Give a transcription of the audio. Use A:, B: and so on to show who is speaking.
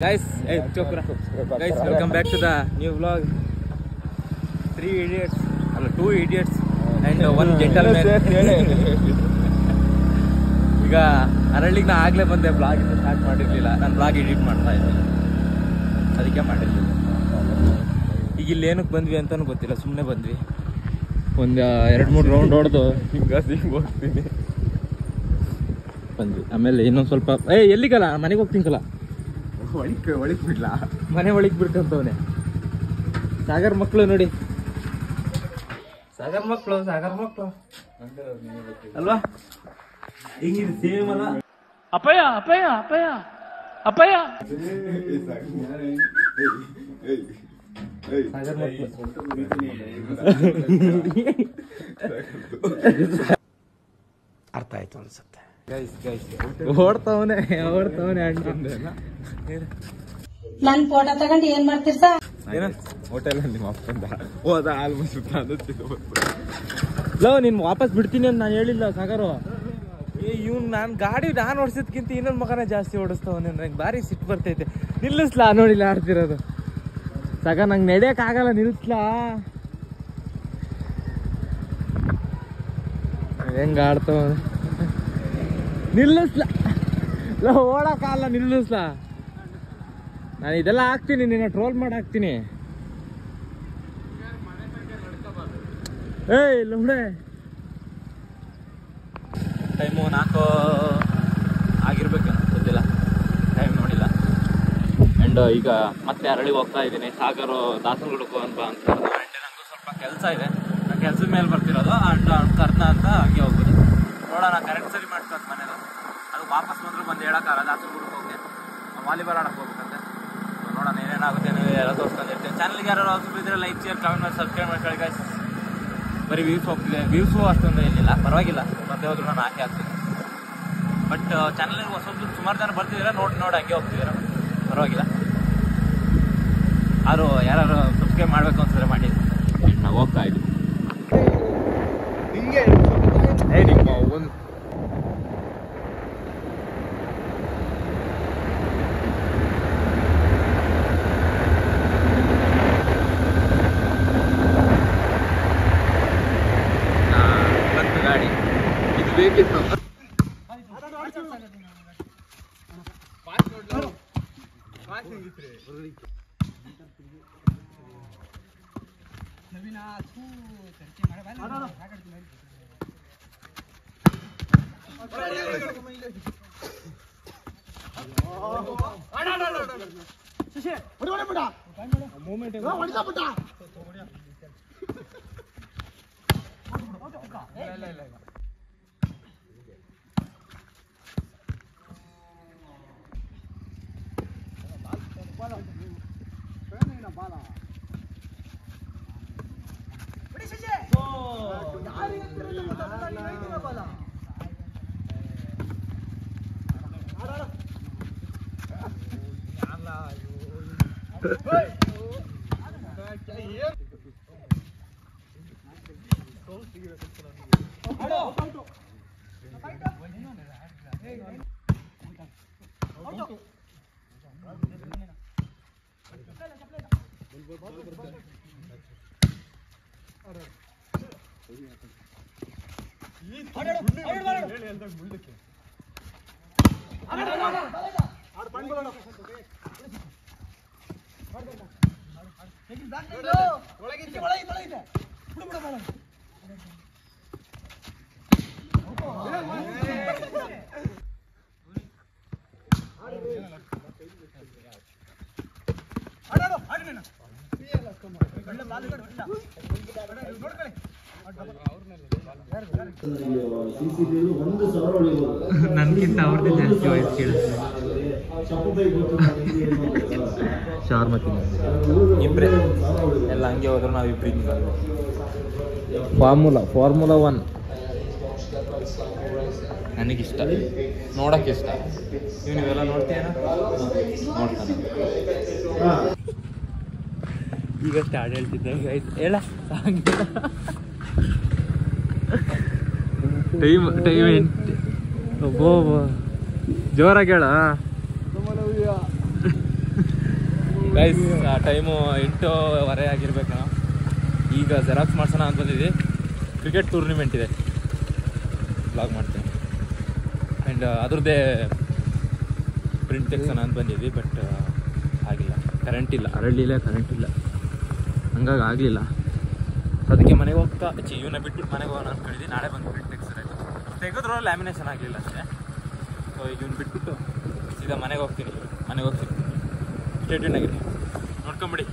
A: Guys, hey, guys, welcome back to the new vlog. 3 idiots, 2 idiots and 1 gentleman. ಈಗ ಅರಳಿಗೆ ನಾ ಆಗ್ಲೇ ಬಂದೆ, blog start ಮಾಡಿರ್ಲಿಲ್ಲ. ನಾನು ಬ್ಲಾಗ್ ಎಡಿಟ್ ಮಾಡ್ತಾ ಇದ್ದೆ, ಅದಕ್ಕೆ ಮಾಡಿರ್ಲಿಲ್ಲ. ಈಗ ಇಲ್ಲಿ ಏನಕ್ಕೆ ಬಂದ್ವಿ ಅಂತಾನು ಗೊತ್ತಿಲ್ಲ, ಸುಮ್ಮನೆ ಬಂದ್ವಿ. ಒಂದು 2-3 ರೌಂಡ್ ಹೊಡೆದು ಹಿಂಗೆ ಹೋಗ್ತೀನಿ ಬಂದ್ವಿ. ಆಮೇಲೆ ಇನ್ನೊಂದು ಸ್ವಲ್ಪ ಎಲ್ಲಿಗಲ್ಲ ಮನೆಗೆ ಹೋಗ್ತೀನಿಕಲ್ಲ, ಒಳಗೆ ಬಿಡ್ಲಾ, ಮನೆ ಒಳಗೆ ಬಿಡ್ಕಂತವನೆ. ಸಾಗರ್ ಮಕ್ಕಳು ನೋಡಿ, ಸಾಗರ್ ಮಕ್ಕಳು ಅಲ್ವಾ, ಹಿಂಗಿದೆ ಸೇಮ್ ಅಲ್ಲ.
B: ಅಪ್ಪಯ್ಯ ಅಪ್ಪಯ್ಯ ಅಪ್ಪಯ್ಯ ಅಪ್ಪಯ್ಯ
A: ಸಾಗರ್ ಮಕ್ಕಳು
B: ಅರ್ಥ ಆಯ್ತು ಅನ್ಸುತ್ತೆ.
A: ಓಡ್ತಾವನೆ
C: ನನ್ ಫೋಟೋ ತಗೊಂಡು ಏನ್ ಮಾಡ್ತೀರ ಸರ್?
A: ಹೋಟೆಲ್ ನಿಮ್ಮ ಅಪ್ಪಂದ ಹೋದ ಆಲ್ಮೋಸ್ಟ್ ಲೋ, ನೀನ್ ವಾಪಸ್ ಬಿಡ್ತೀನಿ ಅಂತ ನಾನು ಹೇಳಿಲ್ಲ ಸಾಗರು. ಇವ್ನು ನಾನು ಗಾಡಿ ನಾನು ಓಡಿಸೋದ್ಕಿಂತ ಇನ್ನೊಂದು ಮಗನ ಜಾಸ್ತಿ ಓಡಿಸ್ತಾವನೆ. ನಂಗೆ ಭಾರಿ ಸಿಟ್ಟು ಬರ್ತೈತೆ. ನಿಲ್ಲಿಸ್ಲಾ ನೋಡಿಲ್ಲ ಆಡ್ತಿರೋದು ಸಾಗ, ನಂಗೆ ನಡೆಯಕ್ ಆಗಲ್ಲ, ನಿಲ್ಲಿಸ್ಲಾ. ಹೆಂಗ ಆಡ್ತಾವ, ನಿಲ್ಲಿಸ್ಲಾ, ಓಡಕ್ಕಾಗಲ್ಲ, ನಿಲ್ಲಿಸ್ಲಾ. ನಾನು ಇದೆಲ್ಲ ಹಾಕ್ತೀನಿ, ನಿನ್ನ ಟ್ರೋಲ್ ಮಾಡಿ ಹಾಕ್ತೀನಿ. ಲೋಡೆ ಟೈಮು 4 ಆಗಿರ್ಬೇಕು, ಗೊತ್ತಿಲ್ಲ, ಟೈಮ್ ನೋಡಿಲ್ಲ. ಆ್ಯಂಡ್ ಈಗ ಮತ್ತೆ ಅರಳಿಗೆ ಹೋಗ್ತಾ ಇದ್ದೀನಿ. ಸಾಗರು ದಾಸನಗುಡಕ್ಕೂ ಅಂತ ಕರೆದು. ಆ್ಯಂಡ್ ನನಗೂ ಸ್ವಲ್ಪ ಕೆಲಸ ಇದೆ, ನಾನು ಕೆಲಸದ ಮೇಲೆ ಬರ್ತಿರೋದು. ಆ್ಯಂಡ್ ಕರ್ನ ಅಂತ ಹಂಗೆ ಹೋಗ್ಬೋದು. ನೋಡೋಣ, ಕರೆಕ್ಟ್ ಸರಿ ಮಾಡ್ಕೊಂಡು ಮನೇದು. ಅದು ವಾಪಸ್ ಬಂದರೂ ಬಂದು ಹೇಳೋಕ್ಕಾಗಲ್ಲ. ದಾಸನಗುಡಕ್ಕೆ ಹೋಗಿ ವಾಲಿಬಾಲ್ ಆಡಕ್ಕೆ ಹೋಗ್ಬೇಕಂತೆ. ನೋಡೋಣ ಏನೇನಾಗುತ್ತೆ, ಎಲ್ಲ ತೋರಿಸ್ಕೊಂಡಿರ್ತೀನಿ. ಚಾನಲ್ಗೆ ಯಾರು ಹೊಸಬಿದ್ರೆ ಲೈಕ್, ಶೇರ್, ಕಮೆಂಟ್ ಮಾಡಿ ಸಬ್ಸ್ಕ್ರೈಬ್ ಮಾಡ್ಕೊಳ್ಳಿ ಗೈಸ್. ಬರೀ ವ್ಯೂಸು ಅಷ್ಟೊಂದು ಏನಿಲ್ಲ, ಪರವಾಗಿಲ್ಲ, ಮತ್ತೆ ಹೋದ್ರು ನಾನು ಹಾಕ್ತೀನಿ. ಬಟ್ ಚಾನಲ್ಗೆ ಹೊಸಬ್ರು ಸುಮಾರು ಜನ ಬರ್ತಿದ್ದೀರಾ, ನೋಡಿ ಹಂಗೆ ಹೋಗ್ತಿದ್ದೀರಾ, ಪರವಾಗಿಲ್ಲ. ಯಾರು ಸಬ್ಸ್ಕ್ರೈಬ್ ಮಾಡಬೇಕು ಅನ್ಸಿದ್ರೆ ಮಾಡಿ. ನಾವು ಹೋಗ್ತಾ ಇದ್ದೀವಿ. ನಿಮ್ಮ ಒಂದು ಗಾಡಿ ಇದು ಬೇಕಿತ್ತು. ನನ್ಗಿಂತ ಅವ್ರದ್ದೇ ಜಾಸ್ತಿ ವಾಯ್ಸ್ ಕೇಳಿಸ್ತೀನಿ. ಶಾರ್ ಮತ್ತೀನಿ ಇಬ್ರೆ ಎಲ್ಲ ಹಂಗೆ ಹೋದ್ರು, ನಾವು ಇಬ್ಬರಿಗೆ ಫಾರ್ಮುಲಾ 1 ನನಗಿಷ್ಟ, ನೋಡಕ್ಕೆ ಇಷ್ಟ. ನೀವೆಲ್ಲ ನೋಡ್ತೀಯ? ನೋಡ್ತಾನೆ. ಈಗ ಸ್ಟಾರ್ಟ್ ಹೇಳ್ತಿದ್ದೆ ಹೇಳ, ಟೈಮ್ ಜೋರಾಗಿ ಹೇಳ. ಗೈಸ್ ಟೈಮು 8:15 ಆಗಿರ್ಬೇಕು. ನಾವು ಈಗ ಜೆರಾಕ್ಸ್ ಮಾಡ್ಸೋಣ ಅಂತ ಬಂದಿದ್ವಿ. ಕ್ರಿಕೆಟ್ ಟೂರ್ನಿಮೆಂಟ್ ಇದೆ, ಬ್ಲಾಗ್ ಮಾಡ್ತೀನಿ. ಆ್ಯಂಡ್ ಅದ್ರದ್ದೇ ಪ್ರಿಂಟ್ ತೆಗ್ಸೋಣ ಅಂತ ಬಂದಿದ್ವಿ. ಬಟ್ ಆಗಿಲ್ಲ, ಕರೆಂಟ್ ಇಲ್ಲ, ಅರಳಿಲ್ಲ, ಕರೆಂಟ್ ಇಲ್ಲ, ಹಂಗಾಗಿ ಆಗಲಿಲ್ಲ. ಅದಕ್ಕೆ ಮನೆಗೆ ಹೋಗ್ತಾ ಇವನ್ನ ಬಿಟ್ಬಿಟ್ಟು ಮನೆಗೆ ಹೋಗೋಣ ಅಂದ್ಕೊಂಡಿದ್ವಿ. ನಾಳೆ ಬಂದು ಪ್ರಿಂಟ್ ತೆಗೆದ್ರು ಲ್ಯಾಮಿನೇಷನ್ ಆಗಲಿಲ್ಲ ಅಷ್ಟೇ. ಸೊ ಈಗ ಇವ್ನು ಬಿಟ್ಬಿಟ್ಟು ಸೀದಾ ಮನೆಗೆ ಹೋಗ್ತೀನಿ. ಸ್ಟೇಟ್ಯೂನ್ ಆಗಿರಿ, ನೋಡ್ಕೊಂಬಿಡಿ.